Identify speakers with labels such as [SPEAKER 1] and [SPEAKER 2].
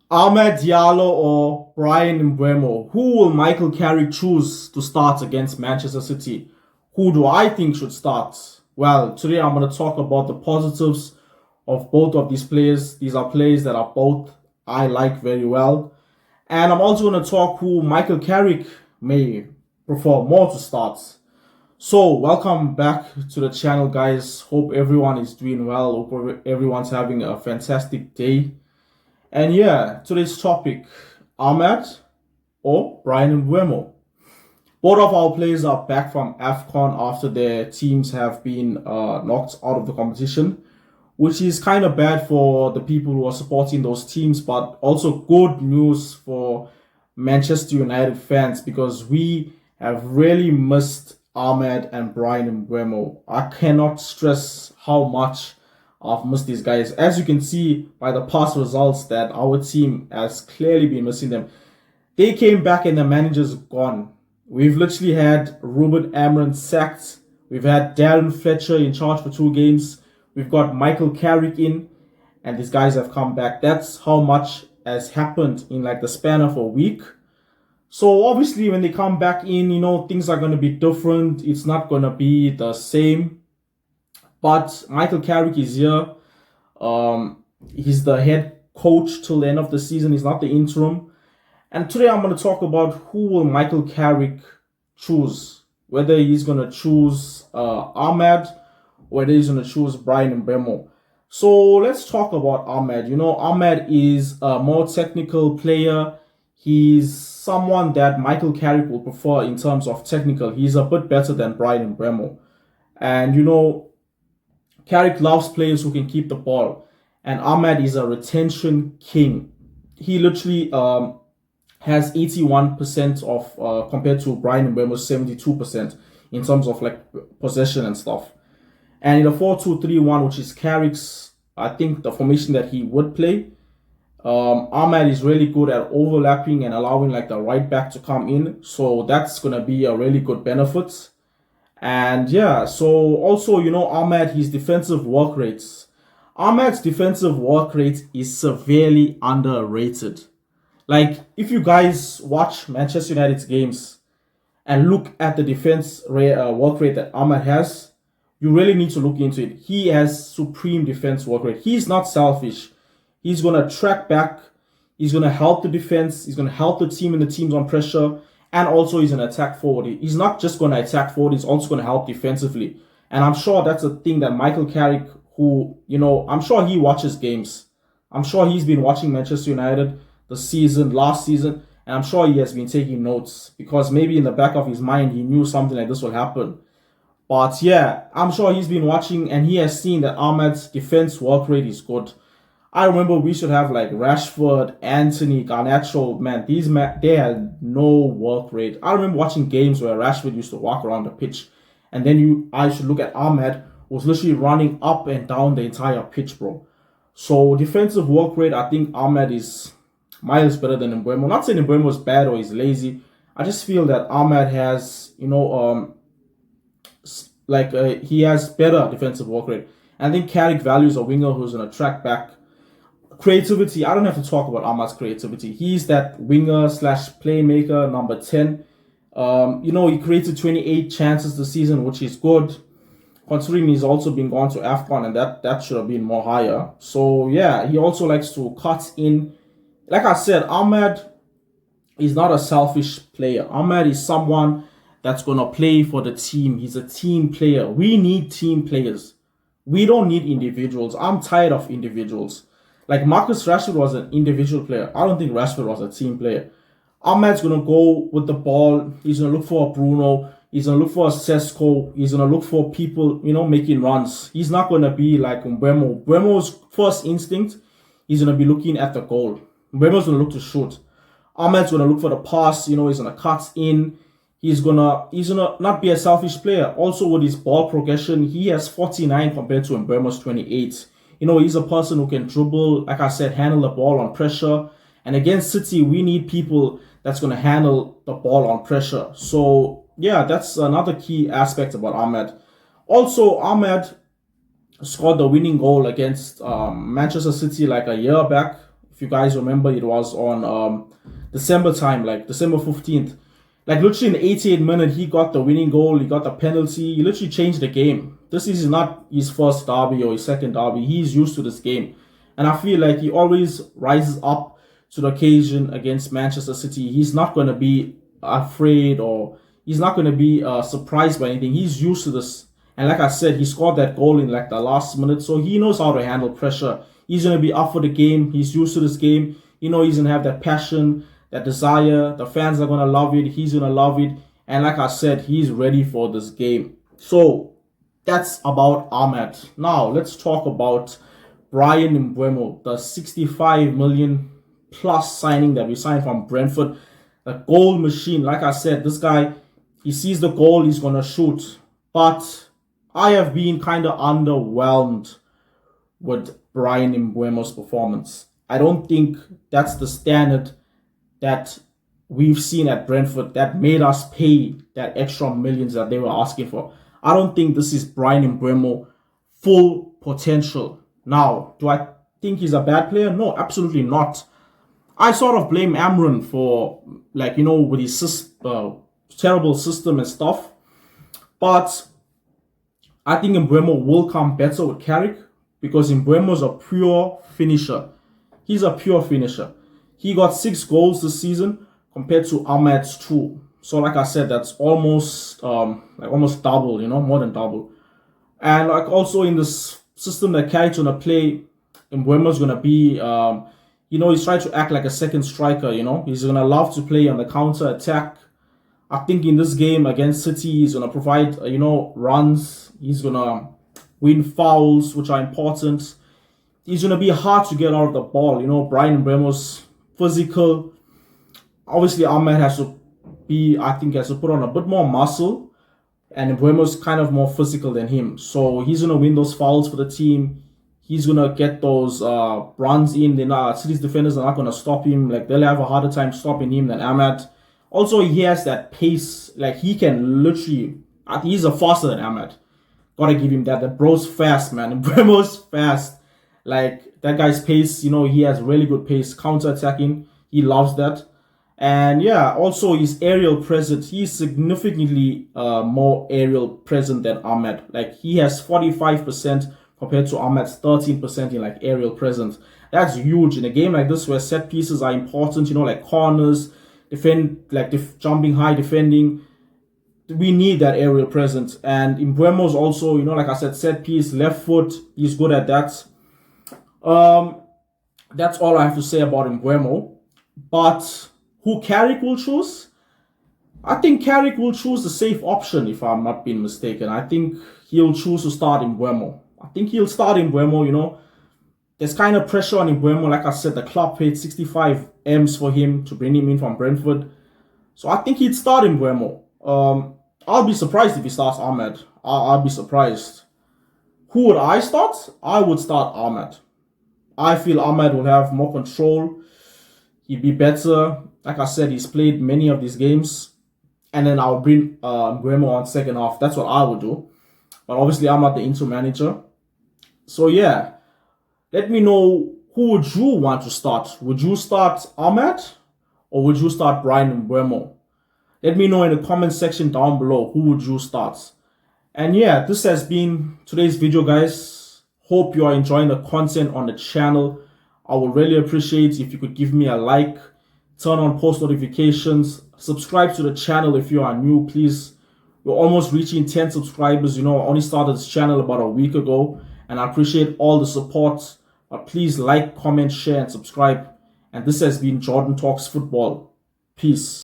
[SPEAKER 1] AMAD Diallo or BRYAN MBEUMO? Who will Michael Carrick choose to start against Manchester City? Who do I think should start? Well, today I'm going to talk about the positives of both of these players. These are players that are both I like very well. And I'm also going to talk who Michael Carrick may prefer more to start. So, welcome back to the channel, guys. Hope everyone is doing well. Hope everyone's having a fantastic day. And yeah, today's topic, AMAD or BRYAN MBEUMO. Both of our players are back from AFCON after their teams have been knocked out of the competition, which is kind of bad for the people who are supporting those teams, but also good news for Manchester United fans because we have really missed AMAD and BRYAN MBEUMO. I cannot stress how much I've missed these guys. As you can see by the past results that our team has clearly been missing them. They came back and the manager's gone. We've literally had Ruben Amorim sacked. We've had Darren Fletcher in charge for 2 games. We've got Michael Carrick in, and these guys have come back. That's how much has happened in like the span of a week. So obviously when they come back in, things are going to be different. It's not going to be the same. But Michael Carrick is here. He's the head coach till the end of the season. He's not the interim. And today I'm going to talk about who will Michael Carrick choose. Whether he's going to choose AMAD, whether he's going to choose BRYAN MBEUMO. So let's talk about AMAD. AMAD is a more technical player. He's someone that Michael Carrick will prefer in terms of technical. He's a bit better than BRYAN MBEUMO. And Carrick loves players who can keep the ball. And AMAD is a retention king. He literally has 81% of compared to BRYAN MBEUMO's 72% in terms of like possession and stuff. And in a 4-2-3-1, which is Carrick's, I think the formation that he would play, AMAD is really good at overlapping and allowing like the right back to come in. So that's gonna be a really good benefit. And yeah, so also, AMAD, his defensive work rates. AMAD's defensive work rate is severely underrated. Like, if you guys watch Manchester United's games and look at the defense work rate that AMAD has, you really need to look into it. He has supreme defense work rate. He's not selfish. He's going to track back. He's going to help the defense. He's going to help the team and the team's on pressure. And also he's an attack forward. He's not just going to attack forward, he's also going to help defensively. And I'm sure that's a thing that Michael Carrick, who, I'm sure he watches games. I'm sure he's been watching Manchester United last season, and I'm sure he has been taking notes because maybe in the back of his mind he knew something like this would happen. But yeah, I'm sure he's been watching and he has seen that AMAD's defense work rate is good. I remember we should have like Rashford, Anthony, Garnacho, man, they had no work rate. I remember watching games where Rashford used to walk around the pitch, and then I should look at AMAD, who was literally running up and down the entire pitch, bro. So defensive work rate, I think AMAD is miles better than MBEUMO. Not saying MBEUMO is bad or he's lazy. I just feel that AMAD has, he has better defensive work rate. I think Carrick values a winger who's going to track back. Creativity, I don't have to talk about AMAD's creativity. He's that winger slash playmaker number 10. He created 28 chances this season, which is good, considering he's also been gone to AFCON, and that should have been more higher. So yeah, he also likes to cut in. Like I said, AMAD is not a selfish player. AMAD is someone that's going to play for the team. He's a team player. We need team players. We don't need individuals. I'm tired of individuals. Like Marcus Rashford was an individual player. I don't think Rashford was a team player. AMAD's going to go with the ball. He's going to look for a Bruno. He's going to look for a Sesko. He's going to look for people, making runs. He's not going to be like MBEUMO. MBEUMO's first instinct, he's going to be looking at the goal. MBEUMO's going to look to shoot. AMAD's going to look for the pass. He's going to cut in. He's gonna not be a selfish player. Also with his ball progression, he has 49 compared to MBEUMO's 28. He's a person who can dribble, like I said, handle the ball on pressure. And against City, we need people that's going to handle the ball on pressure. So, yeah, that's another key aspect about AMAD. Also, AMAD scored the winning goal against Manchester City like a year back, If you guys remember, it was on December time, like December 15th. Like literally in the 88th minute, he got the winning goal, he got the penalty, he literally changed the game. This is not his first derby or his second derby. He's used to this game. And I feel like he always rises up to the occasion against Manchester City. He's not going to be afraid, or he's not going to be surprised by anything. He's used to this. And like I said, he scored that goal in like the last minute, so he knows how to handle pressure. He's going to be up for the game. He's used to this game. He's going to have that passion, that desire. The fans are going to love it. He's going to love it. And like I said, he's ready for this game. So that's about AMAD. Now let's talk about BRYAN MBEUMO, the 65 million plus signing that we signed from Brentford. The goal machine. Like I said, this guy, he sees the goal, he's going to shoot. But I have been kind of underwhelmed with BRYAN MBEUMO's performance. I don't think that's the standard that we've seen at Brentford that made us pay that extra millions that they were asking for. I don't think this is BRYAN MBEUMO full potential. Now, do I think he's a bad player? No, absolutely not. I sort of blame Amran for, like, with his terrible system and stuff. But I think MBEUMO will come better with Carrick, because MBEUMO is a pure finisher. He's a pure finisher. He got 6 goals this season compared to AMAD's 2. So like I said, that's almost double, more than double. And like also in this system that Carrick's gonna play, MBEUMO's gonna be he's trying to act like a second striker, He's gonna love to play on the counter attack. I think in this game against City, he's gonna provide runs. He's gonna win fouls, which are important. He's gonna be hard to get out of the ball. BRYAN MBEUMO's physical. Obviously, AMAD has to put on a bit more muscle, and MBEUMO's kind of more physical than him. So he's gonna win those fouls for the team. He's gonna get those runs in. City's defenders are not gonna stop him. Like, they'll have a harder time stopping him than AMAD. Also, he has that pace. Like, he can literally, he's faster than AMAD. Gotta give him that. That bro's fast, man. MBEUMO's fast. Like, that guy's pace, he has really good pace. Counter-attacking, he loves that. And yeah, also his aerial presence. He's significantly more aerial present than AMAD. Like, he has 45% compared to AMAD's 13% in like aerial presence. That's huge in a game like this where set pieces are important. Like corners, jumping high, defending. We need that aerial presence. And MBEUMO's also, like I said, set piece, left foot. He's good at that. That's all I have to say about MBEUMO. But who Carrick will choose? I think Carrick will choose the safe option, if I'm not being mistaken. I think he'll choose to start MBEUMO. I think he'll start MBEUMO, There's kind of pressure on MBEUMO. Like I said, the club paid 65 M's for him to bring him in from Brentford. So I think he'd start MBEUMO. I'll be surprised if he starts AMAD. I'll be surprised. Who would I start? I would start AMAD. I feel AMAD will have more control. He'd be better. Like I said, he's played many of these games. And then I'll bring MBEUMO on second half. That's what I would do. But obviously, I'm not the interim manager. So yeah, let me know, who would you want to start? Would you start AMAD, or would you start BRYAN MBEUMO? Let me know in the comment section down below, who would you start? And yeah, this has been today's video, guys. Hope you are enjoying the content on the channel. I would really appreciate if you could give me a like, turn on post notifications, subscribe to the channel if you are new, please. We're almost reaching 10 subscribers. I only started this channel about a week ago, and I appreciate all the support. But please like, comment, share, and subscribe. And this has been Jordan Talks Football. Peace.